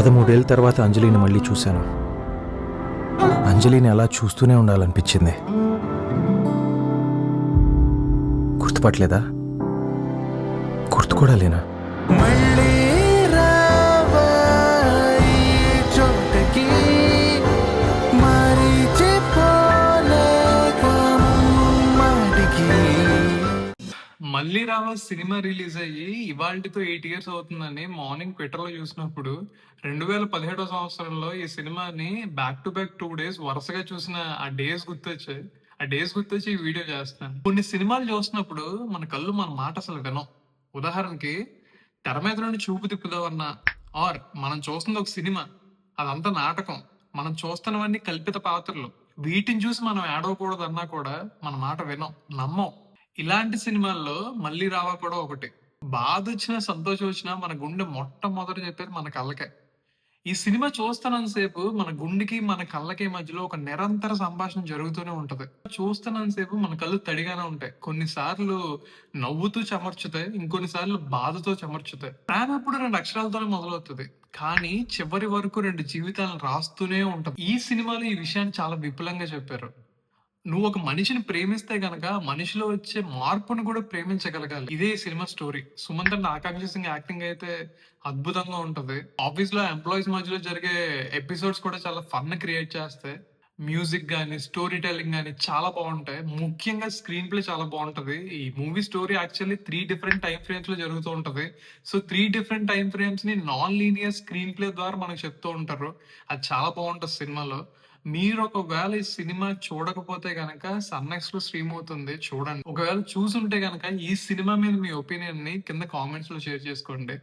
13 ఏళ్ళ తర్వాత అంజలిని మళ్ళీ చూశాను. అంజలిని అలా చూస్తూనే ఉండాలనిపించింది. గుర్తుపట్టలేదా? గుర్తు కూడా లేనా? మళ్ళీ రావా ఈ చోటకి, మరిచిపోలేక ముమ్మాటికి. మళ్ళీ రావా సినిమా రిలీజ్ అయ్యి ఇవాళతో 8 ఇయర్స్ అవుతుందని మార్నింగ్ ట్విట్టర్ లో చూసినప్పుడు 2017 సంవత్సరంలో ఈ సినిమాని బ్యాక్ టు బ్యాక్ 2 డేస్ వరుసగా చూసిన ఆ డేస్ గుర్తొచ్చాయి. ఆ డేస్ గుర్తొచ్చి ఈ వీడియో చేస్తాను. కొన్ని సినిమాలు చూసినప్పుడు మన కళ్ళు మన మాట అసలు వినం. ఉదాహరణకి తెర మీద నుండి చూపు తిప్పుదామన్నా, ఆర్ మనం చూస్తుంది ఒక సినిమా, అదంతా నాటకం, మనం చూస్తున్నవన్నీ కల్పిత పాత్రలు, వీటిని చూసి మనం ఏడవకూడదు అన్నా కూడా మన మాట వినం, నమ్మం. ఇలాంటి సినిమాల్లో మళ్ళీ రావా కూడా ఒకటి. బాధ వచ్చినా సంతోషం వచ్చినా మన గుండె మొట్టమొదట చెప్పేది మన కళ్ళకే. ఈ సినిమా చూస్తున్నంతసేపు మన గుండెకి మన కళ్ళకి మధ్యలో ఒక నిరంతర సంభాషణ జరుగుతూనే ఉంటది. చూస్తున్నంతసేపు మన కళ్ళు తడిగానే ఉంటాయి. కొన్నిసార్లు నవ్వుతూ చెమర్చుతాయి, ఇంకొన్నిసార్లు బాధతో చెమర్చుతాయి. ప్రేమ ఎప్పుడు 2 అక్షరాలతోనే మొదలవుతుంది, కానీ చివరి వరకు 2 జీవితాలను రాస్తూనే ఉంటది. ఈ సినిమాలో ఈ విషయాన్ని చాలా విపులంగా చెప్పారు. నువ్వు ఒక మనిషిని ప్రేమిస్తే గనక మనిషిలో వచ్చే మార్పును కూడా ప్రేమించగలగాలి. ఇదే ఈ cinema story. Sumanth and Akanksha Singh acting అయితే అద్భుతంగా ఉంటది. ఆఫీస్ లో ఎంప్లాయీస్ మధ్యలో జరిగే ఎపిసోడ్స్ కూడా చాలా ఫన్ క్రియేట్ చేస్తాయి. మ్యూజిక్ గానీ, స్టోరీ టెల్లింగ్ గానీ చాలా బాగుంటాయి. ముఖ్యంగా స్క్రీన్ ప్లే చాలా బాగుంటది. ఈ movie story actually 3 different time frames లో జరుగుతూ ఉంటది. సో 3 డిఫరెంట్ టైం ఫ్రేమ్స్ ని నాన్ లీనియర్ స్క్రీన్ ప్లే ద్వారా మనకు చెప్తూ ఉంటారు. అది చాలా బాగుంటది సినిమాలో. మీరు ఒకవేళ ఈ సినిమా చూడకపోతే గనక సన్నెక్స్ లో స్ట్రీమ్ అవుతుంది, చూడండి. ఒకవేళ చూసుంటే గనక ఈ సినిమా మీద మీ ఒపీనియన్ ని కింద కామెంట్స్ లో షేర్ చేసుకోండి.